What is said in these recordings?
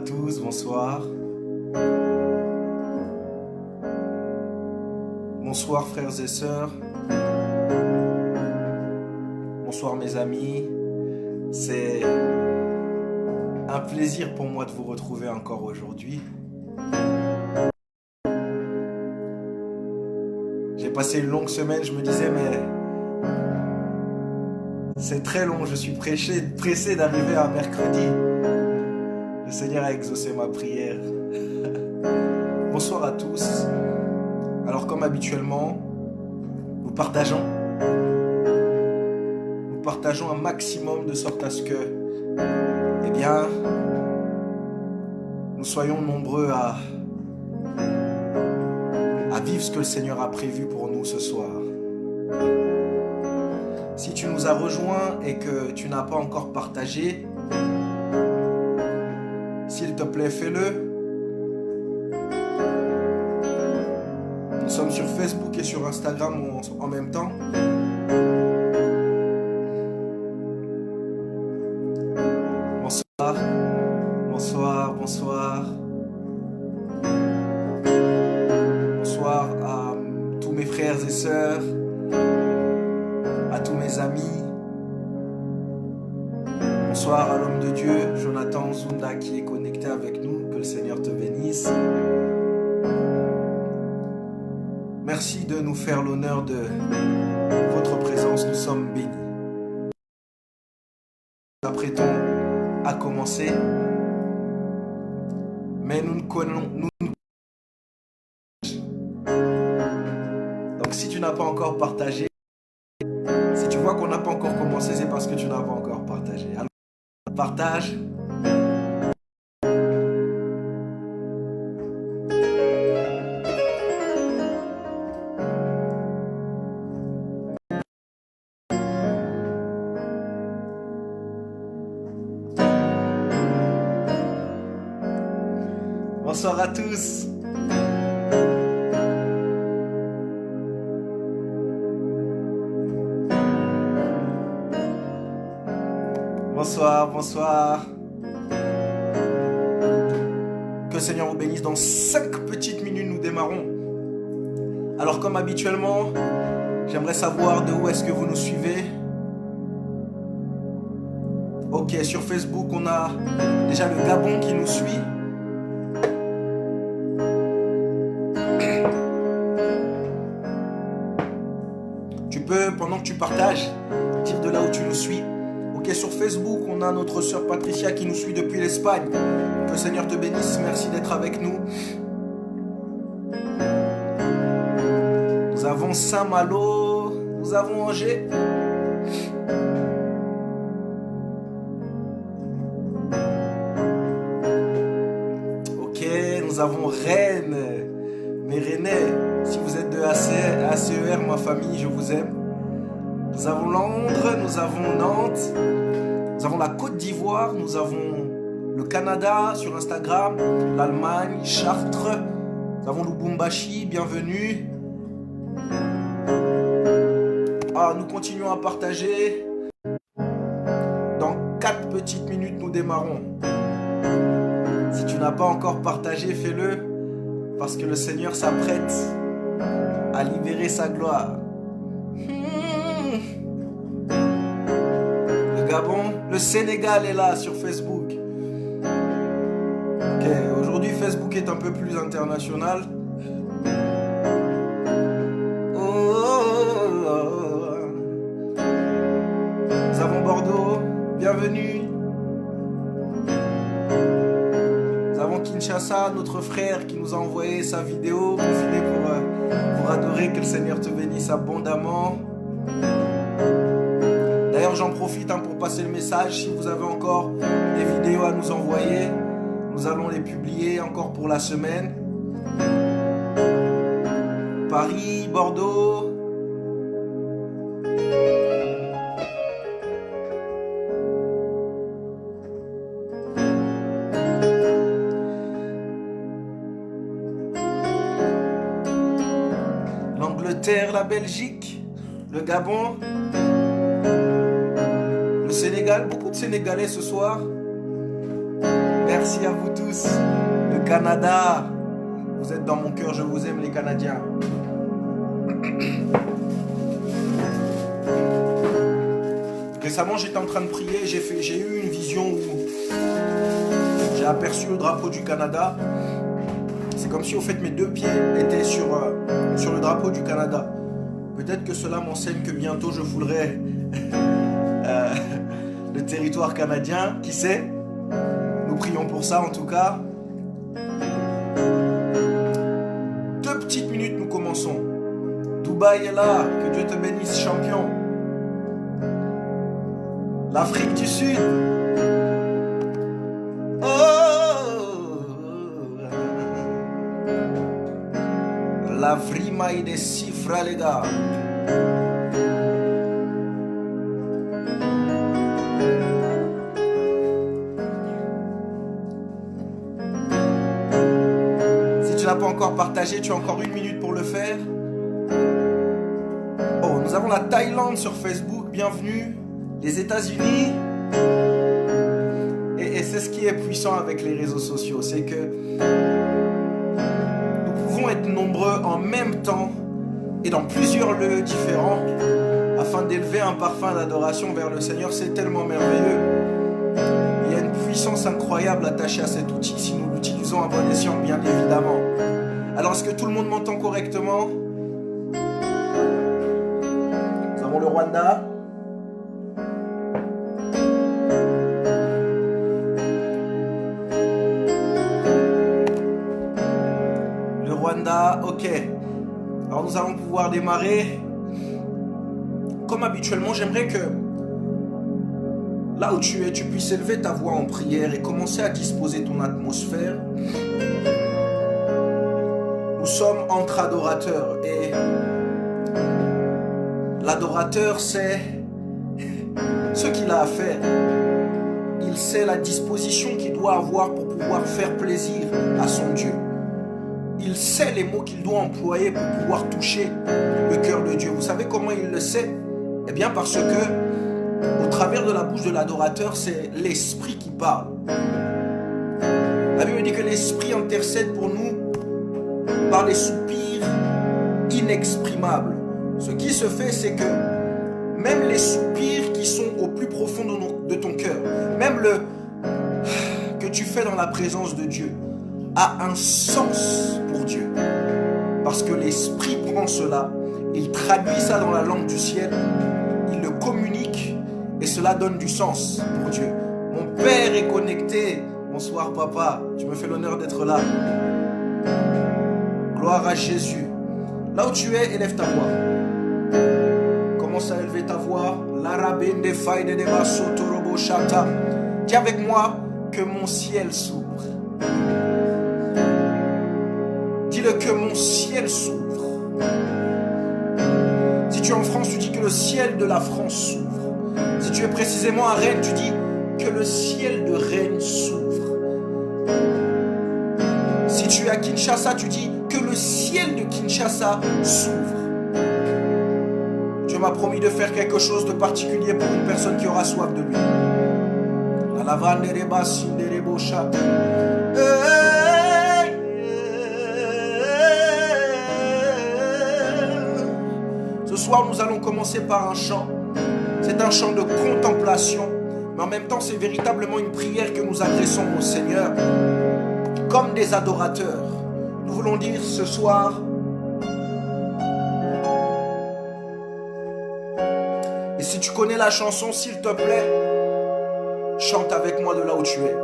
tous, bonsoir. Bonsoir frères et sœurs. Bonsoir mes amis. C'est un plaisir pour moi de vous retrouver encore aujourd'hui. J'ai passé une longue semaine, je me disais mais c'est très long, je suis pressé d'arriver à mercredi. Le Seigneur a exaucé ma prière. Bonsoir à tous. Alors comme habituellement, nous partageons un maximum de sorte à ce que, eh bien, nous soyons nombreux à vivre ce que le Seigneur a prévu pour nous ce soir. Si tu nous as rejoints et que tu n'as pas encore partagé, s'il te plaît, fais-le. Nous sommes sur Facebook et sur Instagram en même temps. Bonsoir, bonsoir, bonsoir. Bonsoir à tous mes frères et sœurs, à tous mes amis. Bonsoir à l'homme de Dieu, Jonathan Zunda, qui est connecté avec nous. Que le Seigneur te bénisse. Merci de nous faire l'honneur de votre présence. Nous sommes bénis. Nous apprêtons à commencer, mais nous ne connaissons. Donc si tu n'as pas encore partagé, si tu vois qu'on n'a pas encore commencé, c'est parce que tu n'as pas encore partagé. Alors, partage. Bonsoir à tous. Bonsoir, bonsoir. Que le Seigneur vous bénisse. Dans 5 petites minutes, nous démarrons. Alors comme habituellement, j'aimerais savoir de où est-ce que vous nous suivez. Ok, sur Facebook, on a déjà le Gabon qui nous suit. Tu peux, pendant que tu partages, dire de là où tu nous suis. Ok, sur Facebook, on a notre sœur Patricia qui nous suit depuis l'Espagne. Que le Seigneur te bénisse, merci d'être avec nous. Nous avons Saint-Malo, nous avons Angers. Ok, nous avons Rennes. Mes Rennais, si vous êtes de ACER, ma famille, je vous aime. Nous avons Londres, nous avons Nantes, nous avons la Côte d'Ivoire, nous avons le Canada sur Instagram, l'Allemagne, Chartres, nous avons Lubumbashi, bienvenue. Nous continuons à partager. Dans 4 petites minutes, nous démarrons. Si tu n'as pas encore partagé, fais-le, parce que le Seigneur s'apprête à libérer sa gloire. Gabon, le Sénégal est là sur Facebook. Ok, aujourd'hui Facebook est un peu plus international. Nous avons Bordeaux, bienvenue. Nous avons Kinshasa, notre frère qui nous a envoyé sa vidéo. Profitez pour adorer, que le Seigneur te bénisse abondamment. D'ailleurs, j'en profite pour passer le message. Si vous avez encore des vidéos à nous envoyer, nous allons les publier encore pour la semaine. Paris, Bordeaux. L'Angleterre, la Belgique, le Gabon. Le Sénégal, beaucoup de Sénégalais ce soir. merci à vous tous. Le Canada, vous êtes dans mon cœur, je vous aime les Canadiens. Récemment, j'étais en train de prier, j'ai eu une vision où j'ai aperçu le drapeau du Canada. C'est comme si au fait mes deux pieds étaient sur le drapeau du Canada. Peut-être que cela m'enseigne que bientôt je foulerai le territoire canadien, qui sait? Nous prions pour ça en tout cas. 2 petites minutes, nous commençons. Dubaï est là, que Dieu te bénisse, champion. L'Afrique du Sud. La vrimaille des cifres, les gars. Si tu n'as pas encore partagé, tu as encore 1 minute pour le faire. Oh, nous avons la Thaïlande sur Facebook, bienvenue. Les États-Unis. Et c'est ce qui est puissant avec les réseaux sociaux, c'est que être nombreux en même temps et dans plusieurs lieux différents afin d'élever un parfum d'adoration vers le Seigneur. C'est tellement merveilleux. Il y a une puissance incroyable attachée à cet outil si nous l'utilisons à bon escient, bien évidemment. Alors, est-ce que tout le monde m'entend correctement? Nous avons le Rwanda. Ok, alors nous allons pouvoir démarrer. Comme habituellement, j'aimerais que là où tu es, tu puisses élever ta voix en prière et commencer à disposer ton atmosphère. Nous sommes entre adorateurs et l'adorateur sait ce qu'il a à faire. Il sait la disposition qu'il doit avoir pour pouvoir faire plaisir à son Dieu. Il sait les mots qu'il doit employer pour pouvoir toucher le cœur de Dieu. Vous savez comment il le sait? Eh bien parce que au travers de la bouche de l'adorateur, c'est l'Esprit qui parle. La Bible dit que l'Esprit intercède pour nous par des soupirs inexprimables. Ce qui se fait, c'est que même les soupirs qui sont au plus profond de ton cœur, même le que tu fais dans la présence de Dieu, a un sens pour Dieu. Parce que l'Esprit prend cela, il traduit ça dans la langue du ciel, il le communique et cela donne du sens pour Dieu. Mon Père est connecté. Bonsoir papa, tu me fais l'honneur d'être là. Gloire à Jésus. Là où tu es, élève ta voix. Commence à élever ta voix. Dis avec moi que mon ciel s'ouvre. Dis-le, que mon ciel s'ouvre. Si tu es en France, tu dis que le ciel de la France s'ouvre. Si tu es précisément à Rennes, tu dis que le ciel de Rennes s'ouvre. Si tu es à Kinshasa, tu dis que le ciel de Kinshasa s'ouvre. Dieu m'a promis de faire quelque chose de particulier pour une personne qui aura soif de lui. La lavande des basses, des rebauchats. Ce soir, nous allons commencer par un chant. C'est un chant de contemplation, mais en même temps, c'est véritablement une prière que nous adressons au Seigneur comme des adorateurs. Nous voulons dire ce soir: et si tu connais la chanson, s'il te plaît, chante avec moi de là où tu es.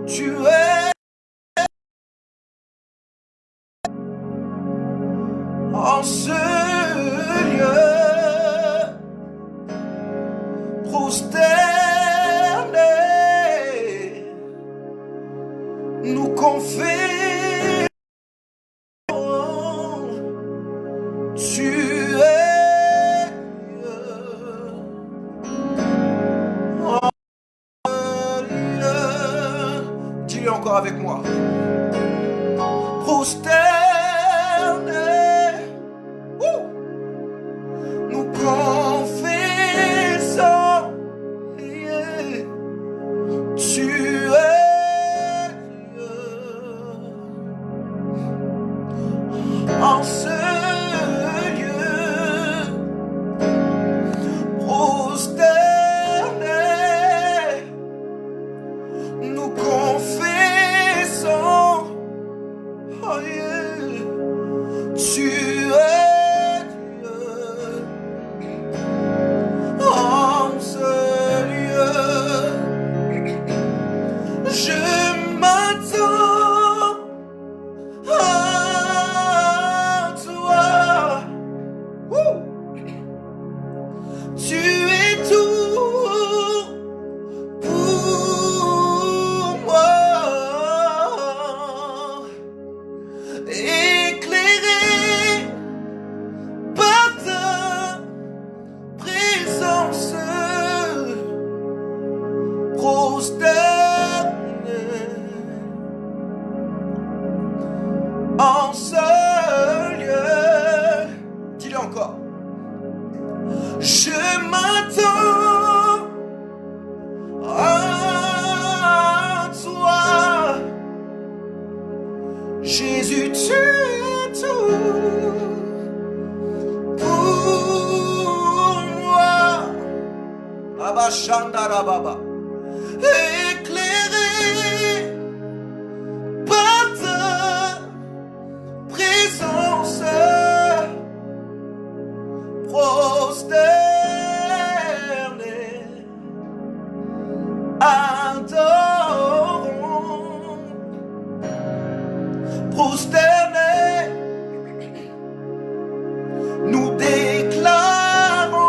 Tu es en ce confessons, tu es Dieu. Dis-le encore avec moi. Prosterné, nous confessons, tu es Dieu. En ce lieu, prosterné, nous confessons, oh yeah, tu es Dieu. En ce lieu, je m'attends à toi. Tu es tout pour moi. Éclairé par ta présence, prosterné en ce lieu. Dis-le encore. Je m'attends à toi. Jésus, tu es tout pour moi. Abashandarababa. Éclairé par ta présence, prosterné, adorons, prosterné, nous déclarons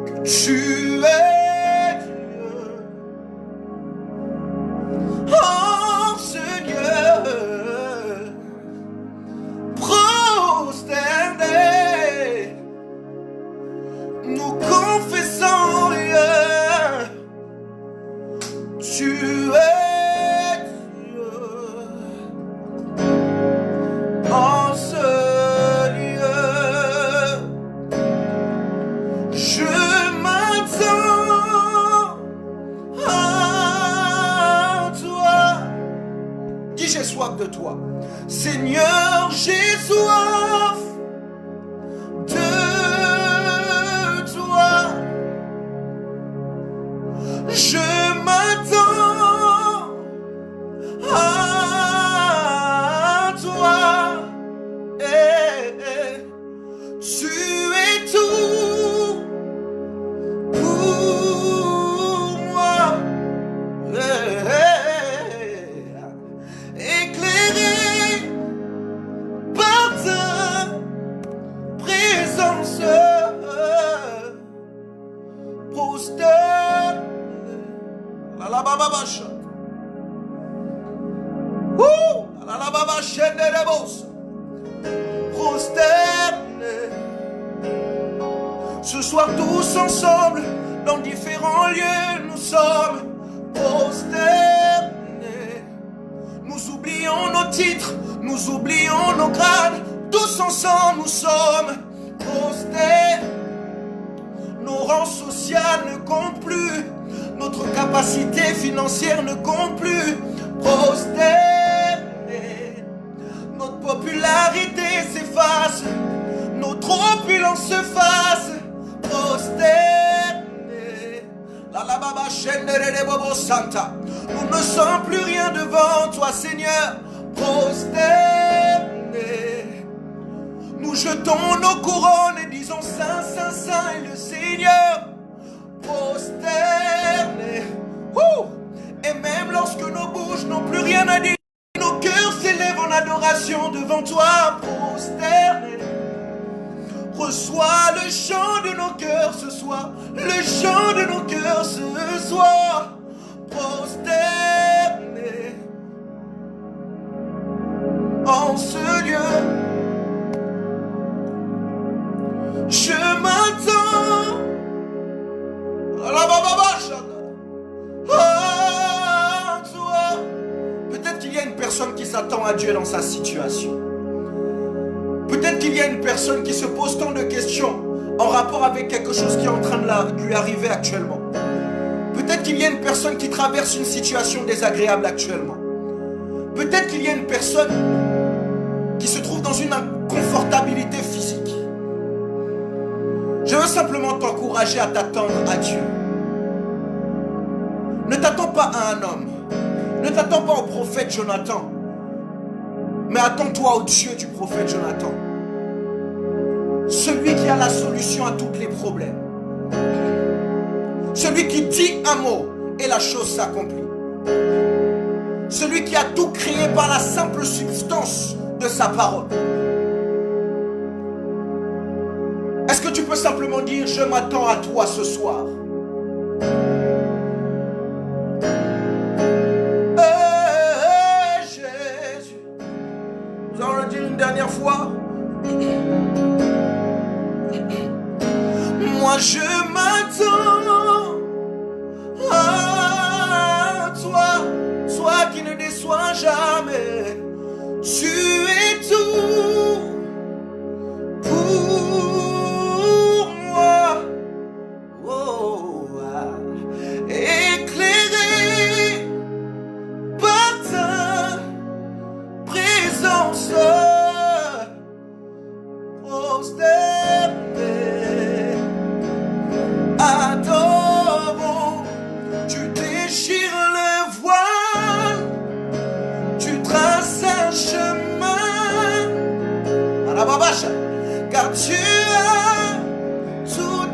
que tu es Dieu. En ce lieu, prosterné, nous confessons, yeah, tu es Dieu. En ce lieu, je m'attends à toi. Dis, j'ai soif de toi. Seigneur, j'ai soif de toi. Je m'attends à toi. Tu es tout pour moi. Éclairé par ta présence, prosterné, la la baba bacha, la la baba chaîne de boss, prosterné. Ce soir tous ensemble, dans différents lieux, nous sommes prosternés. Nous oublions nos titres, nous oublions nos grades. Tous ensemble, nous sommes prosternés. Nos rangs sociaux ne comptent plus, notre capacité financière ne compte plus. Prosternés. Notre popularité s'efface, notre opulence se fasse. Prosternés. La la baba chaîne de bobo santa. Nous ne sommes plus rien devant toi, Seigneur. Prosternés. Nous jetons nos couronnes et disons Saint, Saint, Saint est le Seigneur. Prosternés. Et même lorsque nos bouches n'ont plus rien à dire, nos cœurs s'élèvent en adoration devant toi. Prosternés. Reçois le chant de nos cœurs ce soir, le chant de nos cœurs ce soir. Prosternés. s'attend à Dieu dans sa situation. Peut-être qu'il y a une personne qui se pose tant de questions en rapport avec quelque chose qui est en train de lui arriver actuellement. Peut-être qu'il y a une personne qui traverse une situation désagréable actuellement. Peut-être qu'il y a une personne qui se trouve dans une inconfortabilité physique. Je veux simplement t'encourager à t'attendre à Dieu. Ne t'attends pas à un homme. Ne t'attends pas au prophète Jonathan. Mais attends-toi au Dieu du prophète Jonathan. Celui qui a la solution à tous les problèmes. Celui qui dit un mot et la chose s'accomplit. Celui qui a tout créé par la simple substance de sa parole. Est-ce que tu peux simplement dire: je m'attends à toi ce soir? Jésus. Nous allons le dire une dernière fois. Moi je m'attends à toi, toi qui ne déçois jamais. Tu es tout pour moi. Oh, éclairé par ta présence, prosterné, adorons. Tu déchires le voile, tu traces un chemin à la babache, car tu as tout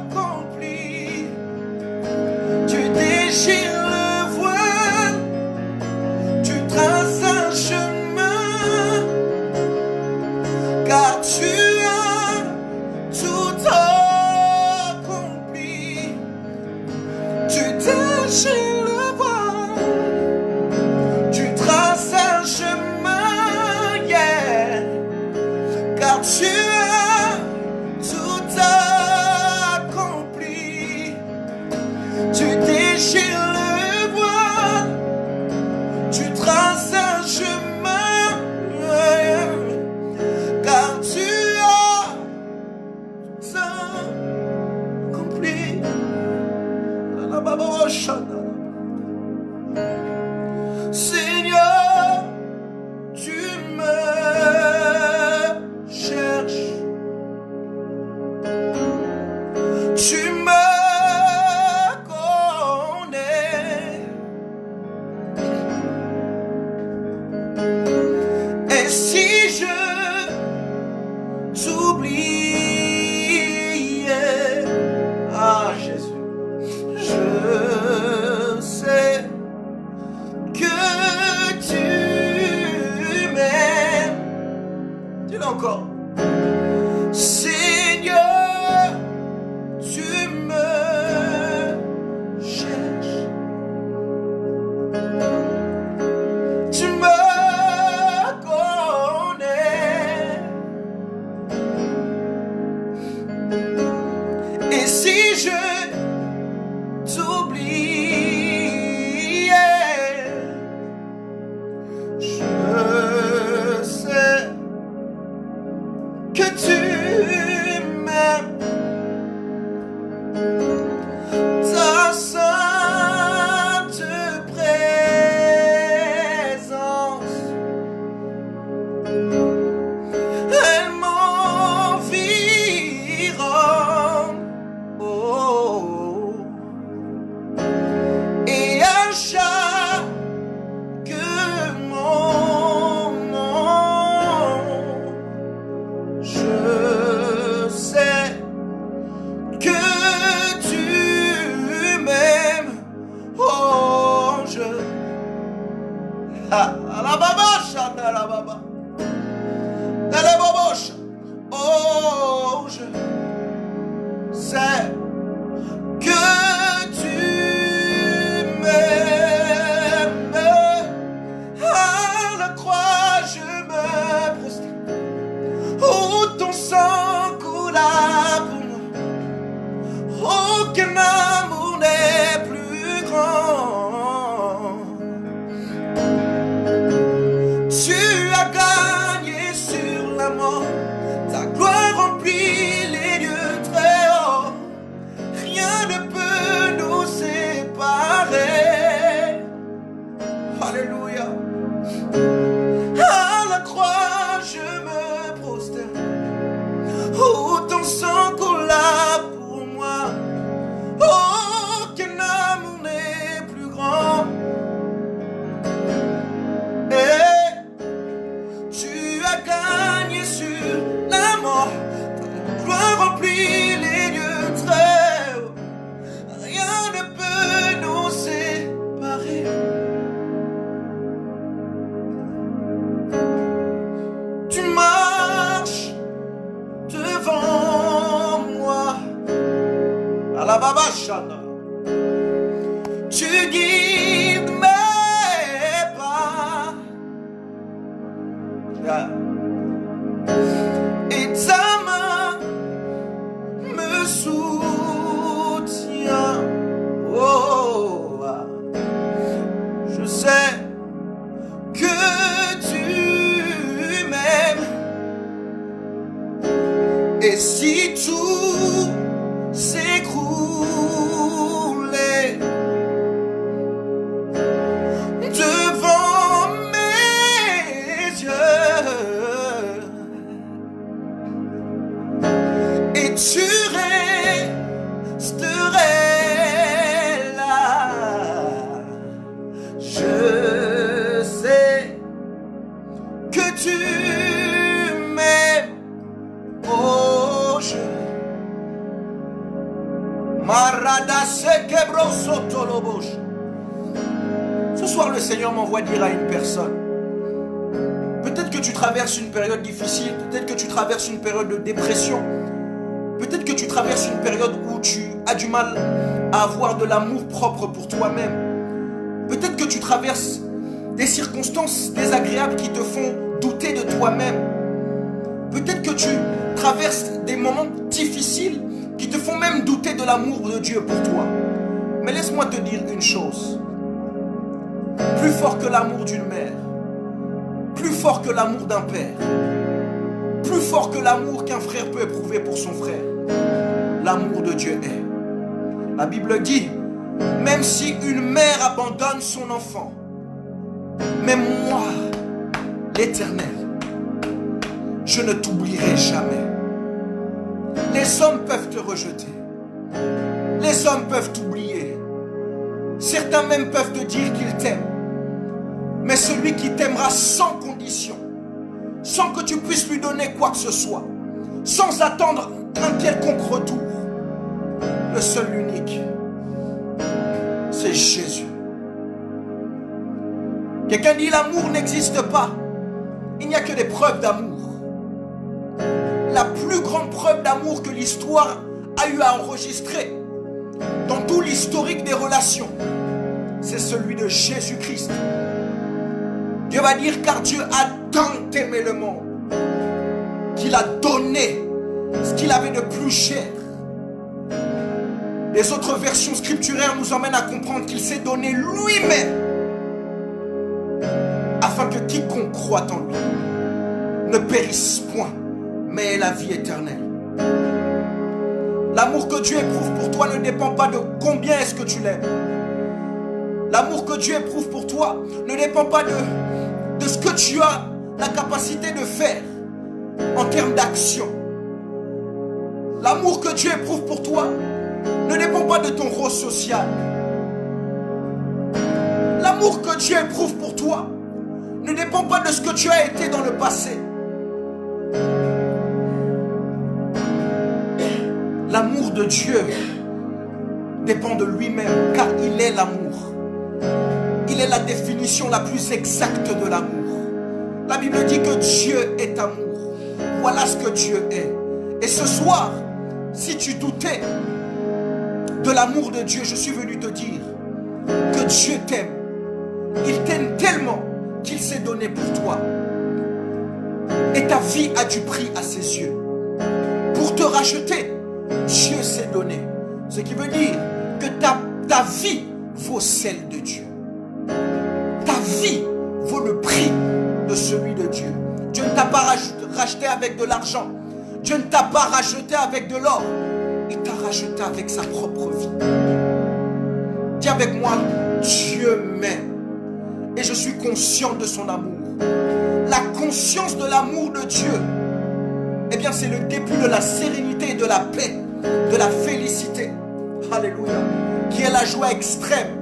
accompli. Tu déchires le voile, tu traces un chemin, car tu as tout accompli. Tu déchires le voile, tu traces un chemin, yeah, car tu as tout accompli. Tu déchires le voile, tu traces un chemin, yeah, car tu as tout accompli. La baba shana. Seigneur, tu me cherches, tu me connais, et si je t'oubliais, ah Jésus, je Tu guides mes pas. Et ta main me soutient. Oh, je sais que tu m'aimes. Et si tout s'écroulait devant mes yeux, et tu resterais là, je sais que tu m'aimes. Oh, ce soir, le Seigneur m'envoie dire à une personne, peut-être que tu traverses une période difficile, peut-être que tu traverses une période de dépression, peut-être que tu traverses une période où tu as du mal à avoir de l'amour propre pour toi-même, peut-être que tu traverses des circonstances désagréables qui te font douter de toi-même, peut-être que tu traverses des moments difficiles qui te font même douter de l'amour de Dieu pour toi. Mais laisse-moi te dire une chose. Plus fort que l'amour d'une mère, plus fort que l'amour d'un père, plus fort que l'amour qu'un frère peut éprouver pour son frère, l'amour de Dieu est. La Bible dit, même si une mère abandonne son enfant, même moi, l'Éternel, je ne t'oublierai jamais. Les hommes peuvent te rejeter. Les hommes peuvent t'oublier. Certains même peuvent te dire qu'ils t'aiment. Mais celui qui t'aimera sans condition, sans que tu puisses lui donner quoi que ce soit, sans attendre un quelconque retour, le seul unique, c'est Jésus. Quelqu'un dit l'amour n'existe pas. Il n'y a que des preuves d'amour. La plus grande preuve d'amour que l'histoire a eu à enregistrer dans tout l'historique des relations, c'est celui de Jésus-Christ. Dieu va dire, car Dieu a tant aimé le monde qu'il a donné ce qu'il avait de plus cher. Les autres versions scripturaires nous emmènent à comprendre qu'il s'est donné lui-même afin que quiconque croit en lui ne périsse point, mais ait la vie éternelle. L'amour que Dieu éprouve pour toi ne dépend pas de combien est-ce que tu l'aimes. L'amour que Dieu éprouve pour toi ne dépend pas de ce que tu as la capacité de faire en termes d'action. L'amour que Dieu éprouve pour toi ne dépend pas de ton rôle social. L'amour que Dieu éprouve pour toi ne dépend pas de ce que tu as été dans le passé. L'amour de Dieu dépend de lui-même, car il est l'amour. Il est la définition la plus exacte de l'amour. La Bible dit que Dieu est amour. Voilà ce que Dieu est. Et ce soir, si tu doutais de l'amour de Dieu, je suis venu te dire que Dieu t'aime. Il t'aime tellement qu'il s'est donné pour toi. Et ta vie a du prix à ses yeux. Pour te racheter, Dieu s'est donné. Ce qui veut dire que ta vie vaut celle de Dieu. Ta vie vaut le prix de celui de Dieu. Dieu ne t'a pas racheté avec de l'argent. Dieu ne t'a pas racheté avec de l'or. Il t'a racheté avec sa propre vie. Dis avec moi, Dieu m'aime. Et je suis conscient de son amour. La conscience de l'amour de Dieu, eh bien c'est le début de la sérénité et de la paix, de la félicité. Alléluia. Qui est la joie extrême,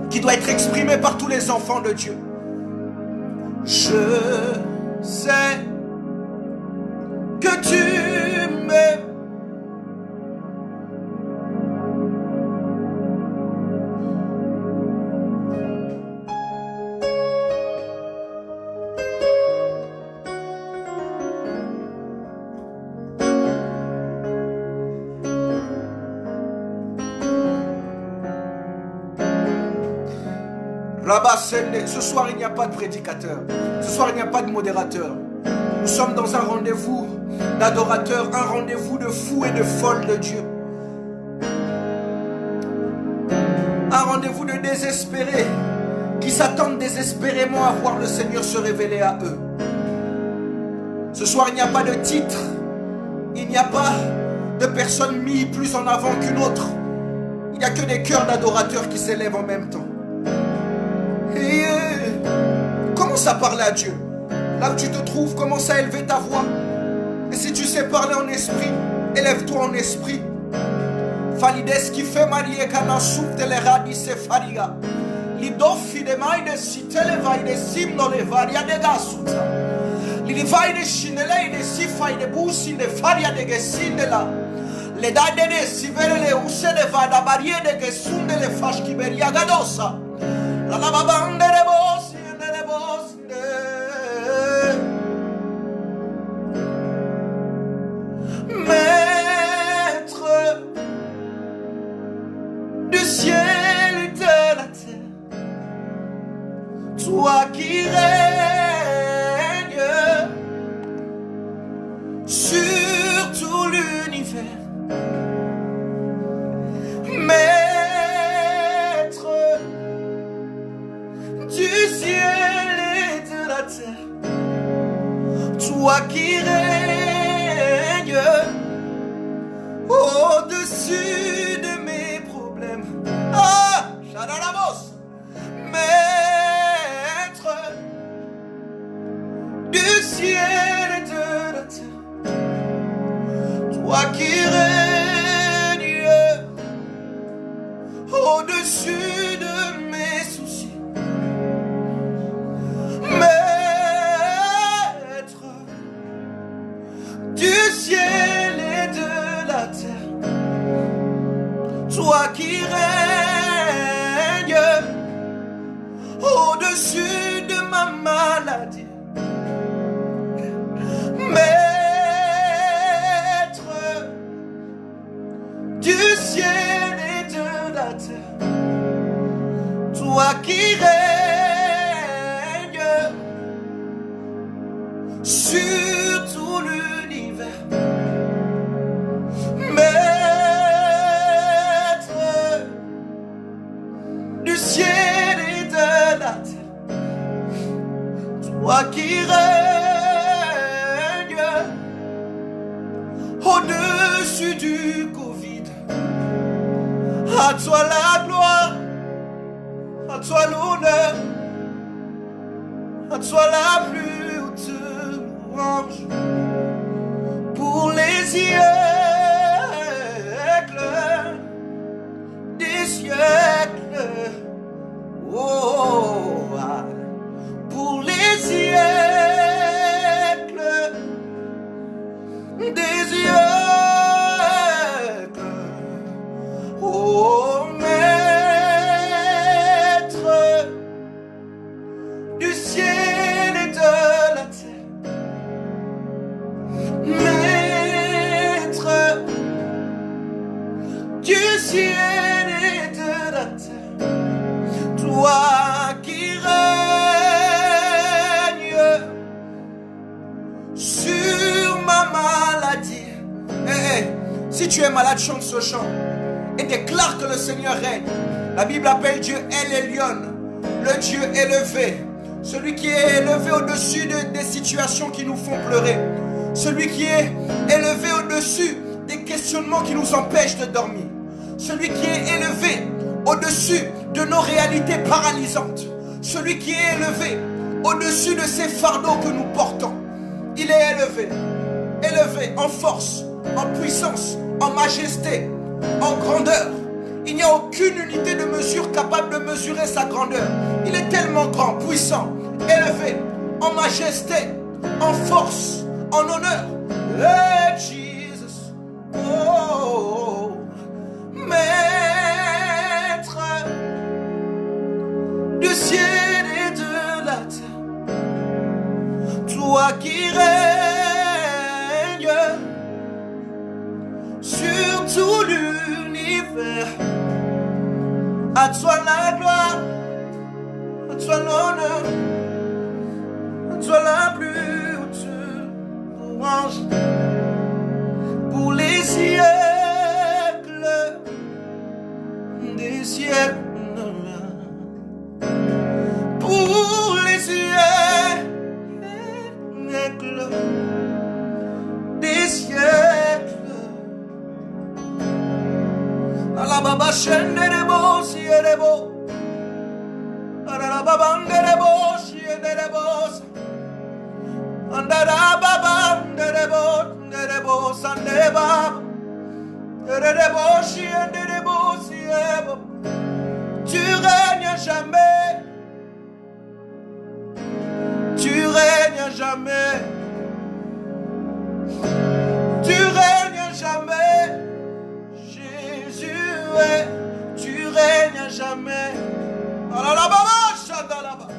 qui doit être exprimée par tous les enfants de Dieu. Je sais que tu m'aimes. Ce soir, il n'y a pas de prédicateur. Ce soir, il n'y a pas de modérateur. Nous sommes dans un rendez-vous d'adorateurs, un rendez-vous de fous et de folles de Dieu. Un rendez-vous de désespérés qui s'attendent désespérément à voir le Seigneur se révéler à eux. Ce soir, il n'y a pas de titre. Il n'y a pas de personne mise plus en avant qu'une autre. Il n'y a que des cœurs d'adorateurs qui s'élèvent en même temps. Et commence à parler à Dieu. Là où tu te trouves, commence à élever ta voix. Et si tu sais parler en esprit, élève-toi en esprit. Falides qui fait marier kana souf de l'eradi se faria. Lidofi de maide si televai de simno le varia de gasuta. Lidivai de chinele de sifa de busi de faria de gesindela. Le dade de sivere le use de vada barie de gesunde le fashki beria gadosa. La lavabande de bosi de bosi. Maître du ciel et de la terre, toi qui règnes sur tout l'univers, Maître du ciel et de la terre, toi qui règnes au-dessus de mes problèmes. Ah, Shadalamos, Maître du ciel et de la terre, toi qui règnes au-dessus de mes soucis. Maître du ciel et de la terre, toi qui règnes au-dessus de ma maladie. Maître du ciel et de la terre, toi qui règnes sur tout l'univers. Maître du ciel et de la terre, toi qui règnes au-dessus du Covid. À toi la gloire, à toi l'honneur, à toi la plus haute louange pour les siècles des siècles. Oh, pour les siècles des siècles. Oh, Maître du ciel et de la terre, Maître du ciel et de la terre, toi qui règnes sur ma maladie. Si tu es malade, chante ce chant et déclare que le Seigneur règne. La Bible appelle Dieu El Elyon, le Dieu élevé, celui qui est élevé au-dessus des situations qui nous font pleurer, celui qui est élevé au-dessus des questionnements qui nous empêchent de dormir, celui qui est élevé au-dessus de nos réalités paralysantes, celui qui est élevé au-dessus de ces fardeaux que nous portons. Il est élevé, élevé en force, en puissance, en majesté, en grandeur. Il n'y a aucune unité de mesure capable de mesurer sa grandeur. Il est tellement grand, puissant, élevé, en majesté, en force, en honneur. Hey, Jesus, oh, Maître du ciel et de la terre, toi qui règnes sur tout l'univers. À toi la gloire, soit l'honneur, soit la plus haute louange pour les siècles des siècles. Pour les siècles des siècles. La baba chende de bo si de bo. La baba de bo si de bo. Andara baba de bo sande baba. De bo si de bo si bo. Tu règnes jamais. Tu règnes jamais. Tu règnes jamais. Jésus est. Tu règnes jamais. Alors là-bas, chante là-bas.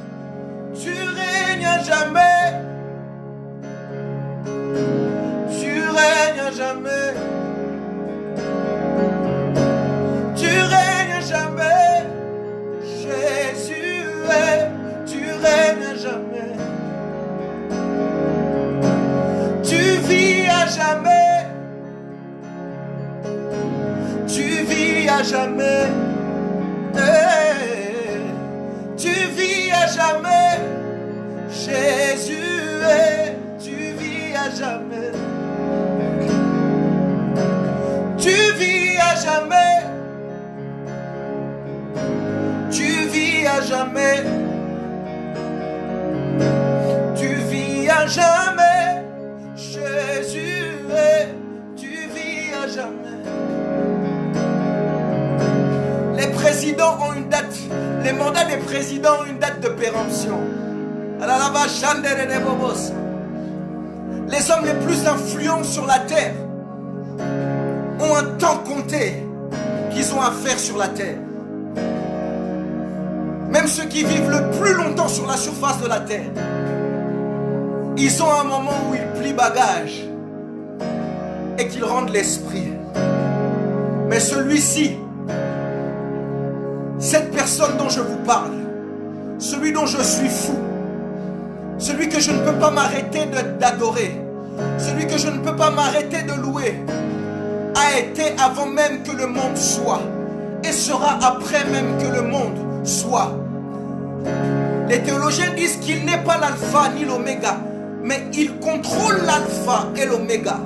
Tu règnes jamais. Tu règnes jamais. Tu règnes jamais. Jésus est. Tu règnes jamais. Tu vis à jamais. Tu vis à jamais. Tu vis à jamais. Jésus est. Tu vis à jamais. Tu vis à jamais. Tu vis à jamais. Tu vis à jamais. Jésus est. Tu vis à jamais. Les présidents ont une date. Les mandats des présidents ont une date de péremption. Les hommes les plus influents sur la terre ont un temps compté qu'ils ont à faire sur la terre. Même ceux qui vivent le plus longtemps sur la surface de la terre, ils ont un moment où ils plient bagage et qu'ils rendent l'esprit. Mais celui-ci, cette personne dont je vous parle, celui dont je suis fou, celui que je ne peux pas m'arrêter d'adorer, celui que je ne peux pas m'arrêter de louer, a été avant même que le monde soit et sera après même que le monde soit. Les théologiens disent qu'il n'est pas l'alpha ni l'oméga, mais il contrôle l'alpha et l'oméga.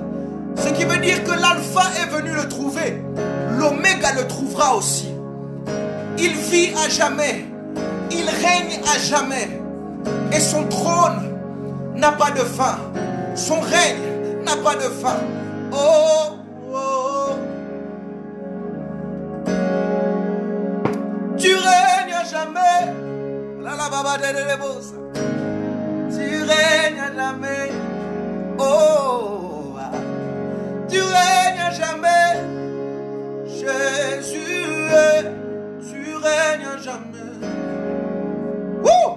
Ce qui veut dire que l'alpha est venu le trouver, l'oméga le trouvera aussi. Il vit à jamais, il règne à jamais, et son trône n'a pas de fin, son règne n'a pas de fin. Oh, oh. Tu règnes à jamais. Tu règnes à jamais. Oh, tu règnes à jamais. Jésus est. Tu règnes à jamais. Woo!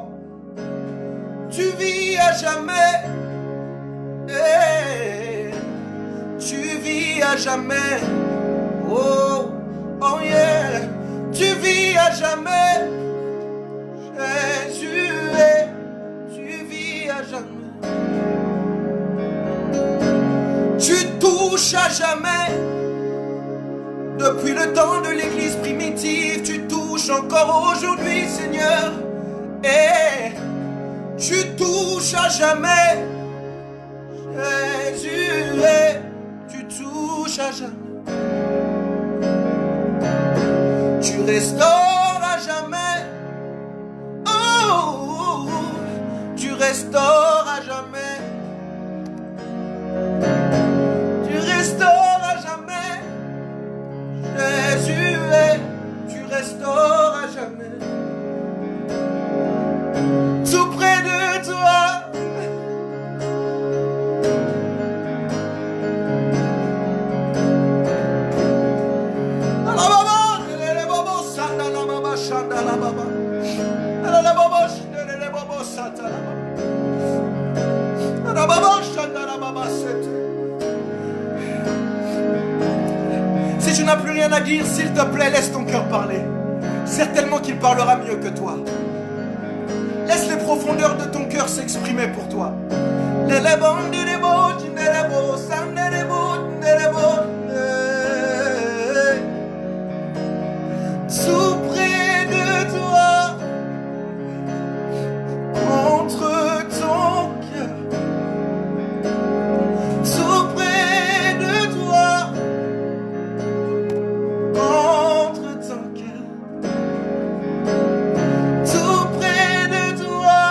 Tu vis à jamais. Hey. Tu vis à jamais. Oh, oh yeah. Tu vis à jamais. Jésus est. Tu vis à jamais. Tu touches à jamais. Depuis le temps de l'église primitive, tu touches encore aujourd'hui, Seigneur. Et tu touches à jamais. Jésus est. Tu touches à jamais. Tu restaures à jamais. Oh, tu restaures à jamais. Tu restaures à jamais. Jésus est. Tu restaures à jamais. Tout près de toi. Si tu n'as plus rien à dire, s'il te plaît, laisse ton cœur parler. Certainement qu'il parlera mieux que toi. Laisse les profondeurs de ton cœur s'exprimer pour toi. Tout près de toi, entre ton cœur. Tout près de toi, entre ton cœur. Tout près de toi,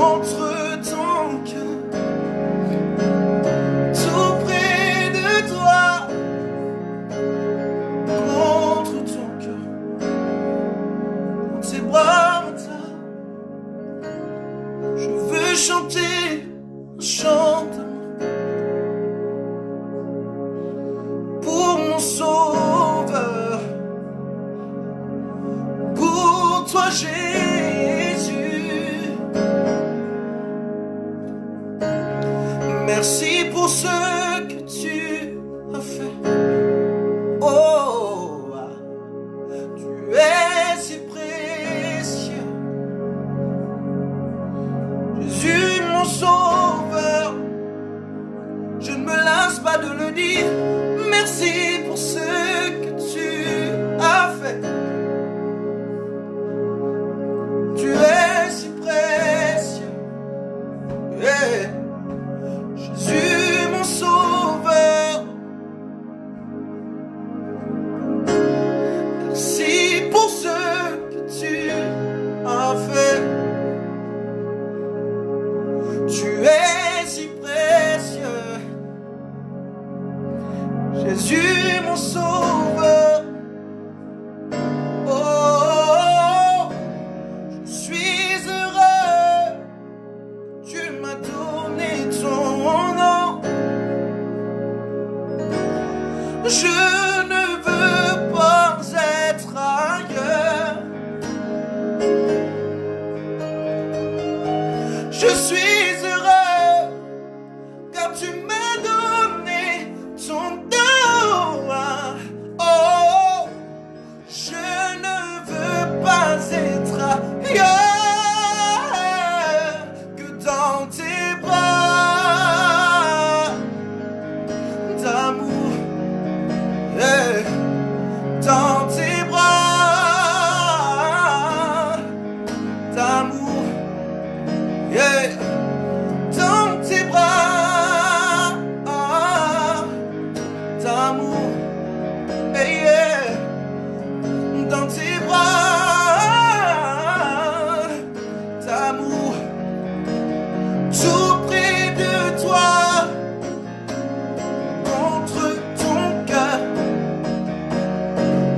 entre ton cœur. Tout près de toi, contre ton cœur. Dans tes bras, je veux chanter, chante pour mon sauveur, pour toi Jésus. Merci pour ce que tu as fait. Oh, tu es si précieux. Jésus, mon sauveur, je ne me lasse pas de le dire. Merci pour ce que tu as fait. Tu es si précieux. Yeah. Jésus, mon sauveur, merci pour ce que tu as fait. Tu es si précieux. Jésus, mon sauveur. Oh, je suis heureux. Tu m'as donné ton nom. Je ne veux pas être ailleurs. Je suis heureux car tu m'as donné ton don. Oh, je ne veux pas être ailleurs que dans tes bras d'amour. Yeah. Dans tes bras d'amour. Yeah. Dans tes bras d'amour. Hey, yeah. Dans tes bras d'amour. Tout près de toi, contre ton cœur.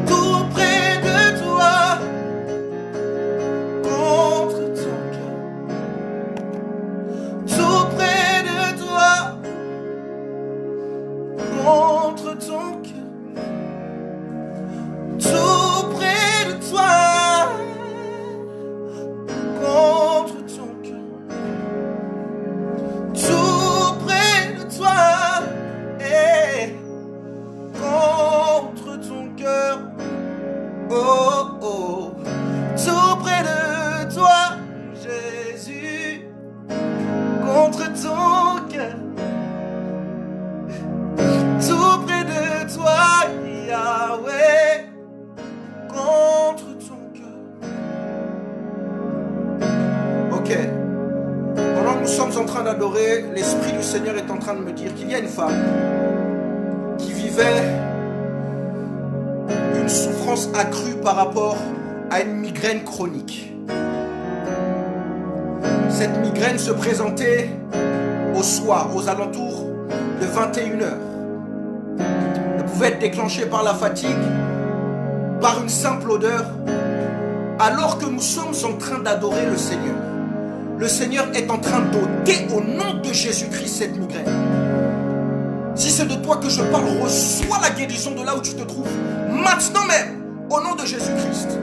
Tout près de toi, contre ton cœur. Tout près de toi, contre ton cœur. Tout près de toi, contre ton cœur. Tout près de toi, et contre ton cœur. Oh, oh. Tout près de toi, Jésus, contre ton cœur. Tout près de toi, Yahweh, contre ton cœur. Ok. Pendant que nous sommes en train d'adorer, l'Esprit du Seigneur est en train de me dire qu'il y a une femme qui vivait une souffrance accrue par rapport à une migraine chronique. Cette migraine se présentait au soir, aux alentours de 21h. Elle pouvait être déclenchée par la fatigue, par une simple odeur, alors que nous sommes en train d'adorer le Seigneur. Le Seigneur est en train d'ôter au nom de Jésus-Christ cette migraine. Si c'est de toi que je parle, reçois la guérison de là où tu te trouves, maintenant même, au nom de Jésus-Christ.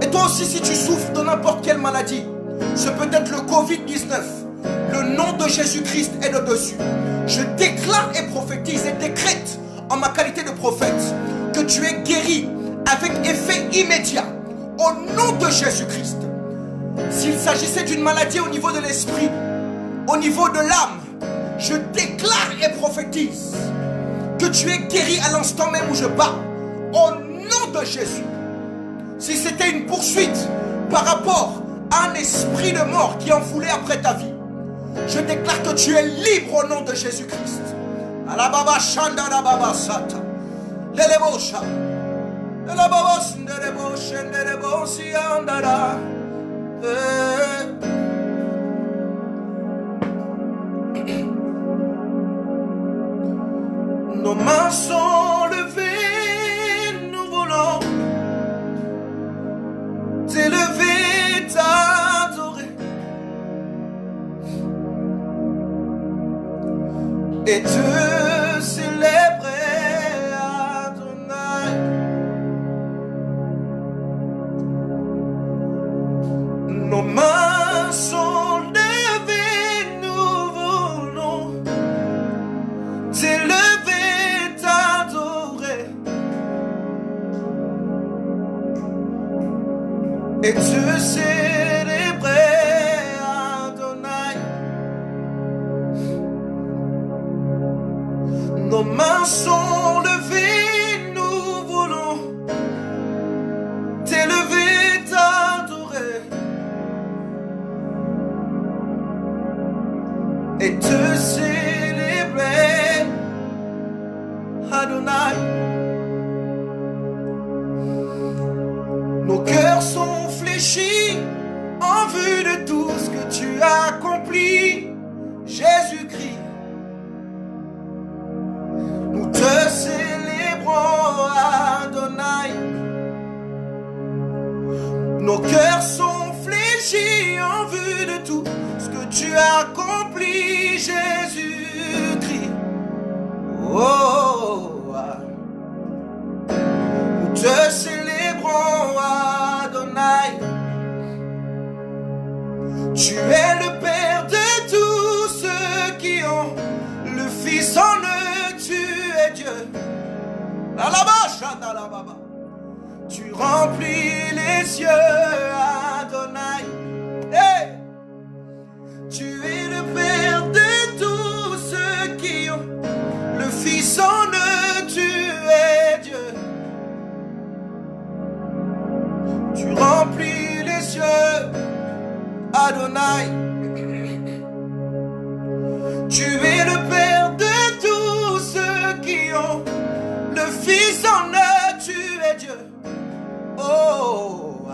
Et toi aussi, si tu souffres de n'importe quelle maladie, c'est peut-être le Covid-19, le nom de Jésus-Christ est le dessus. Je déclare et prophétise et décrète en ma qualité de prophète que tu es guéri avec effet immédiat, au nom de Jésus-Christ. S'il s'agissait d'une maladie au niveau de l'esprit, au niveau de l'âme, je déclare et prophétise que tu es guéri à l'instant même où je parle, au nom de Jésus. Si c'était une poursuite par rapport à un esprit de mort qui en voulait après ta vie, je déclare que tu es libre au nom de Jésus-Christ. Alababa shanda la baba sata. Lelebosha. Lelebos ndelebos ndelebos yandara. Nos mains sont levées, nous voulons t'élever, t'adorer et te célébrer, Adonai. Nos mains sont levées, nous voulons t'élever, t'adorer et te célébrer, Adonai. Nos mains sont levées, nous voulons t'élever, t'adorer et te célébrer, Adonai. Nos cœurs sont fléchis en vue de tout ce que tu as accompli, Jésus-Christ. Nous te célébrons, Adonai. Nos cœurs sont fléchis en vue de tout ce que tu as accompli, Jésus-Christ. Oh, nous te célébrons, Adonai. Tu es le Père de tous ceux qui ont le Fils en eux, tu es Dieu. Tu remplis les cieux, Adonai. Hey! Tu es le Père de tous ceux qui ont le Fils en eux, tu es Dieu. Tu remplis les cieux, Adonai. Tu es le Père de tous ceux qui ont le Fils en eux, tu es Dieu. Oh,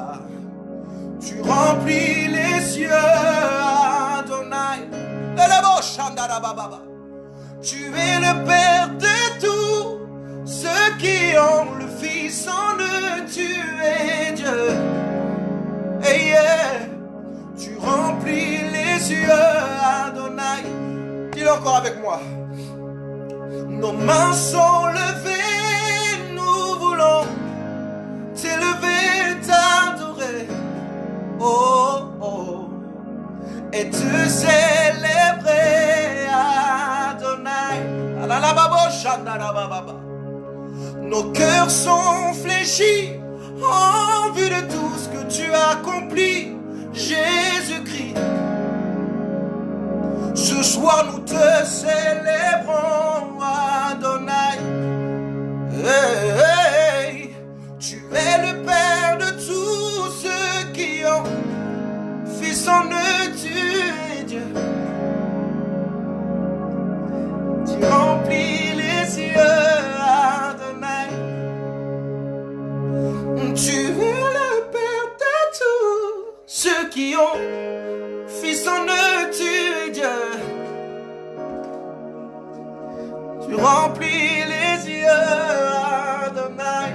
tu remplis les cieux, Adonai. Tu es le Père de tous ceux qui ont le Fils en eux, tu es Dieu. Hey, yeah. Tu remplis les cieux, Adonai. Dis-le encore avec moi. Nos mains sont levées, nous voulons t'élever, t'adorer, oh, oh, et te célébrer, Adonai. Nos cœurs sont fléchis en vue de tout ce que tu as accompli, Jésus-Christ. Ce soir nous te célébrons, Adonai. Hey, hey. Tu es le Père de tous ceux qui ont Fils en eux, tu es Dieu. Tu remplis les cieux, Adonai. Tu es le Père de tous ceux qui ont Fils en eux, tu es Dieu. Tu remplis les yeux, Adonai.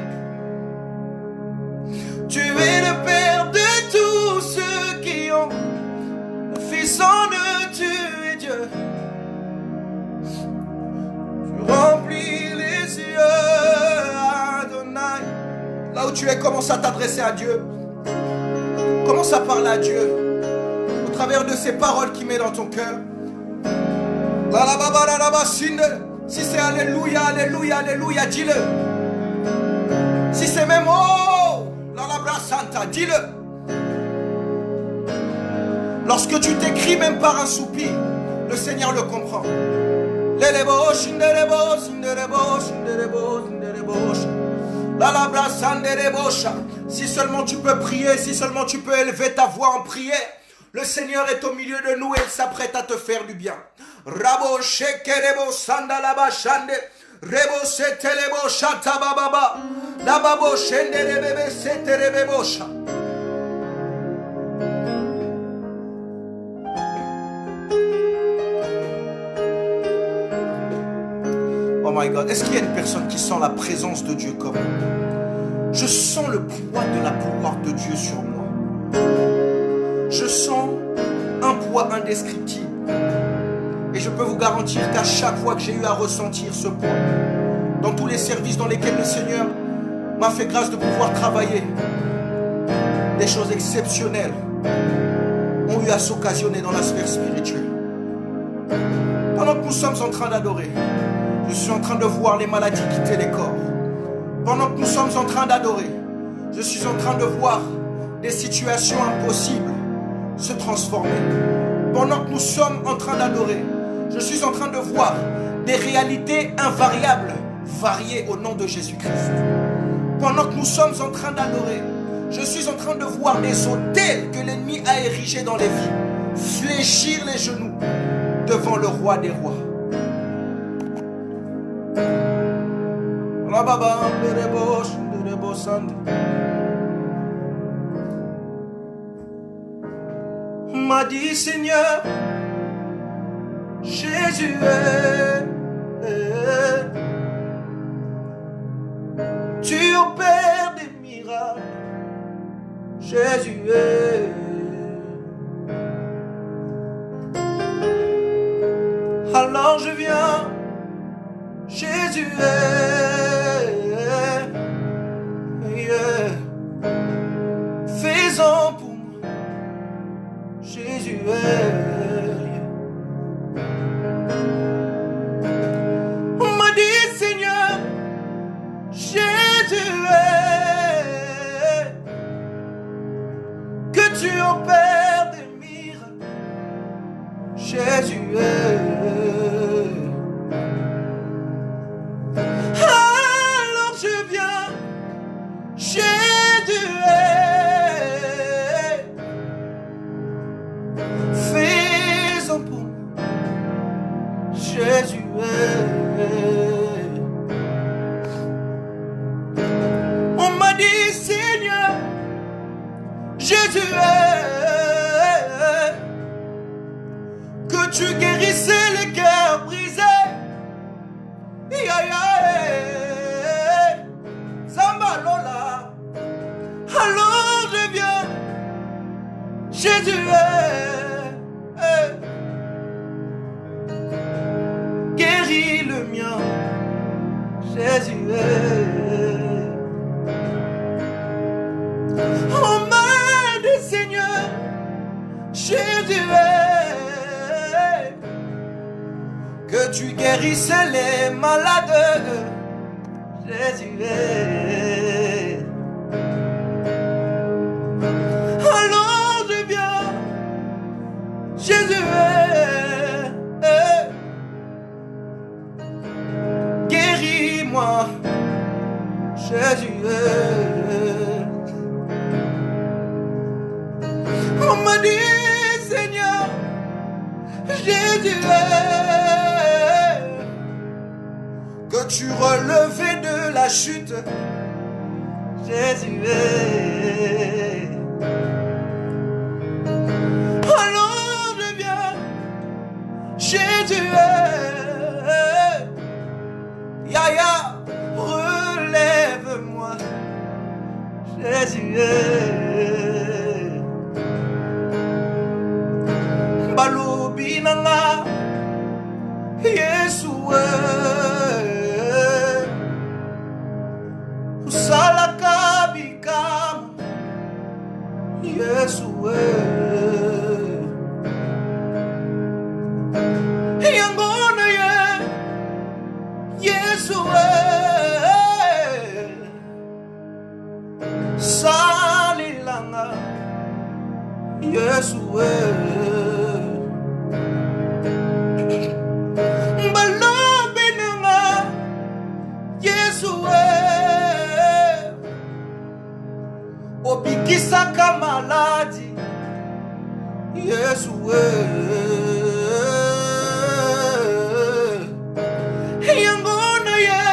Tu es le Père de tous ceux qui ont le Fils en eux, tu es Dieu. Tu remplis les yeux, Adonai. Là où tu es, commence à t'adresser à Dieu. Commence à parler à Dieu au travers de ces paroles qu'il met dans ton cœur. Si c'est alléluia, alléluia, alléluia, dis-le. Si c'est même oh, la labra santa, dis-le. Lorsque tu t'écris même par un soupir, le Seigneur le comprend. Si seulement tu peux prier, si seulement tu peux élever ta voix en prière, le Seigneur est au milieu de nous et il s'apprête à te faire du bien. Rabo shekerebo sandalaba shande, rebo setelebo shatababa, lababo shende rebebe seterebebosha. Oh my God, est-ce qu'il y a une personne qui sent la présence de Dieu comme moi? Je sens le poids de la gloire de Dieu sur moi. Je sens un poids indescriptible. Et je peux vous garantir qu'à chaque fois que j'ai eu à ressentir ce poids, dans tous les services dans lesquels le Seigneur m'a fait grâce de pouvoir travailler, des choses exceptionnelles ont eu à s'occasionner dans la sphère spirituelle. Pendant que nous sommes en train d'adorer, je suis en train de voir les maladies quitter les corps. Pendant que nous sommes en train d'adorer, je suis en train de voir des situations impossibles se transformer. Pendant que nous sommes en train d'adorer, je suis en train de voir des réalités invariables varier au nom de Jésus-Christ. Pendant que nous sommes en train d'adorer, je suis en train de voir des autels que l'ennemi a érigés dans les vies fléchir les genoux devant le roi des rois. M'a dit Seigneur, Jésus est, tu opères des miracles, Jésus est. Alors je viens, Jésus est, yeah. Fais-en pour moi, Jésus est. On m'a dit Seigneur, Jésus est, que tu opères des miracles, Jésus est. Alors je viens, Jésus est. Fais-en pour moi, Jésus est. On m'a dit Seigneur, Jésus est, que tu guérissais les cœurs brisés. Zamba Lola. Alors je viens, Jésus est, guéris le mien, Jésus est. Oh m'a dit Seigneur, Jésus est, que tu guérissais les malades, Jésus est. Alors je viens, Jésus est, guéris-moi, Jésus est. On m'a dit Seigneur, Jésus est, que tu relevais de la chute, Jésus est. Alors je viens, Jésus est. Yaya, relève-moi, Jésus est. Balobi nanga, Yesu est. Usalaka bikam, Yesu est. Yangona ye, Yesu est. Yesue obikisaka maladi Yesue yangona ye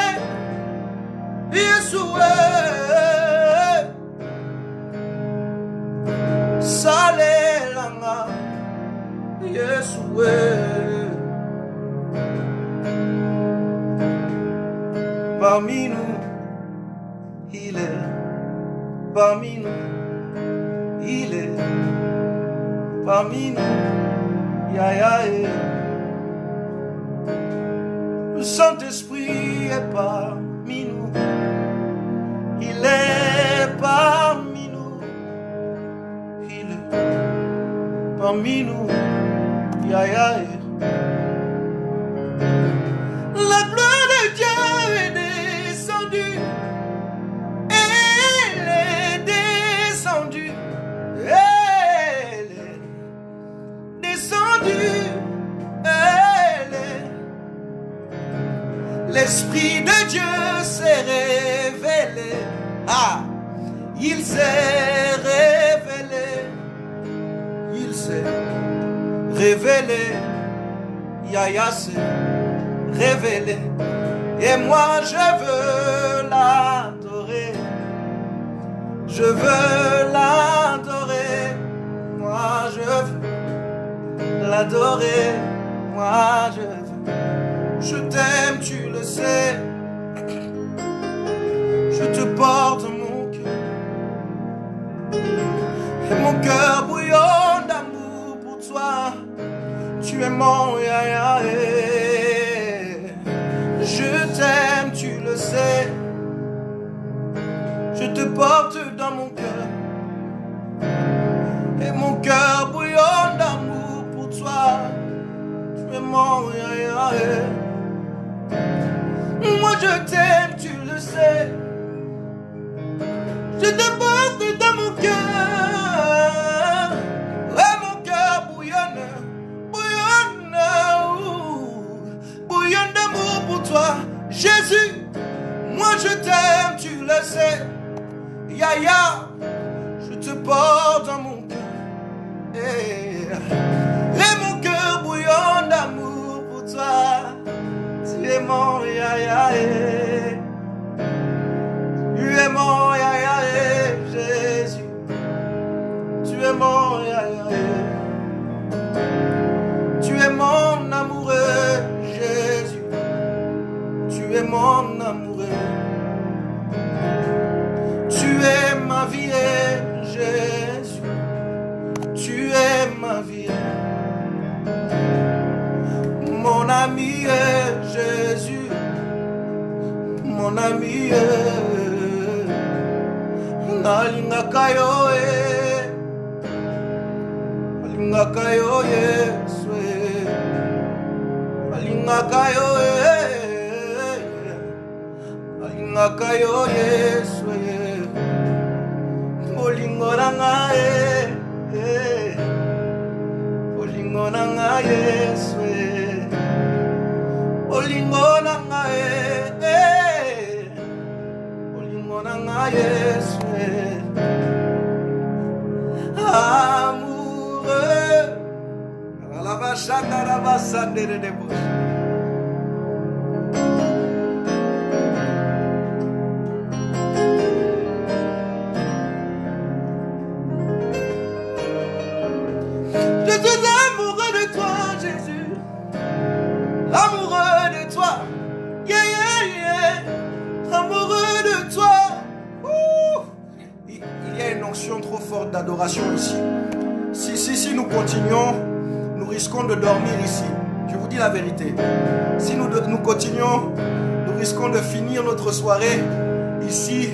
Yesue salelanga Yesue parmi nous il est parmi nous il est parmi nous le Saint-Esprit est parmi nous il est parmi nous il est parmi nous la gloire de Dieu est descendue. Elle est descendue. Elle est descendue. Elle est. L'Esprit de Dieu s'est révélé. Ah, il s'est révélé. Il s'est révélé. Yahya s'est révélé. Et moi je veux l'adorer. Je veux l'adorer. Moi je veux l'adorer. Moi je veux. Je t'aime, tu le sais. Je te porte mon cœur. Et mon cœur bouillonne d'amour pour toi. Tu es mon Yahya. Je t'aime, tu le sais. Je te porte dans mon cœur. Et mon cœur bouillonne d'amour pour toi. Tu es mon Yahya. Moi je t'aime, tu le sais. Je te porte dans mon cœur. Et mon cœur bouillonne. Bouillonne d'amour pour toi, Jésus. Moi je t'aime, tu le sais. Yahya, je te porte dans mon cœur. Et mon cœur bouillonne d'amour pour toi. Tu es mon Yahya. Tu es mon Yahya, Jésus. Tu es mon Yahya. Tu es mon amoureux, Jésus. Tu es mon amoureux. Tu es ma vie, Jésus. Tu es ma vie. Mon ami, Jésus. Mon ami, Nalingakayo, Nalingakayo, Yesue. Alingakayo, alingakayo Yesue. Olingoranga, olingoranga Yesue. Olingoranga, olingoranga Yesue. Amoureux. La vachanda, la vassande de débauche. Je suis amoureux de toi, Jésus. Amoureux de toi. Yeah, yeah, yeah. Amoureux de toi. Il y a une onction trop forte d'adoration ici. Si nous continuons, nous risquons de dormir ici. Je vous dis la vérité. Si nous continuons, nous risquons de finir notre soirée ici.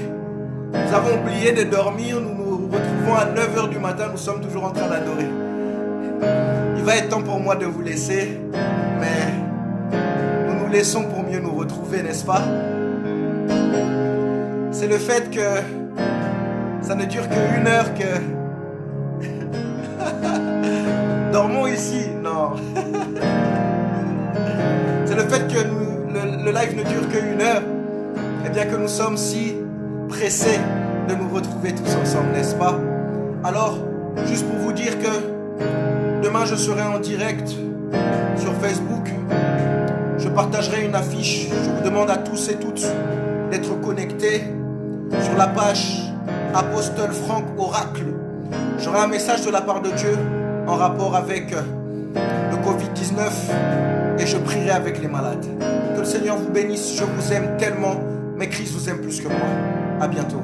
Nous avons oublié de dormir. Nous nous retrouvons à 9h du matin. Nous sommes toujours en train d'adorer. Il va être temps pour moi de vous laisser. Mais nous nous laissons pour mieux nous retrouver, n'est-ce pas? C'est le fait que ça ne dure qu'une heure que... Dormons ici, non. C'est le fait que le live ne dure qu'une heure Eh bien que nous sommes si pressés de nous retrouver tous ensemble, n'est-ce pas? Alors, juste pour vous dire que demain je serai en direct sur Facebook. Je partagerai une affiche. Je vous demande à tous et toutes d'être connectés sur la page Apostle Franck Oracle. J'aurai un message de la part de Dieu en rapport avec le Covid-19 et je prierai avec les malades. Que le Seigneur vous bénisse. Je vous aime tellement, mais Christ vous aime plus que moi. À bientôt.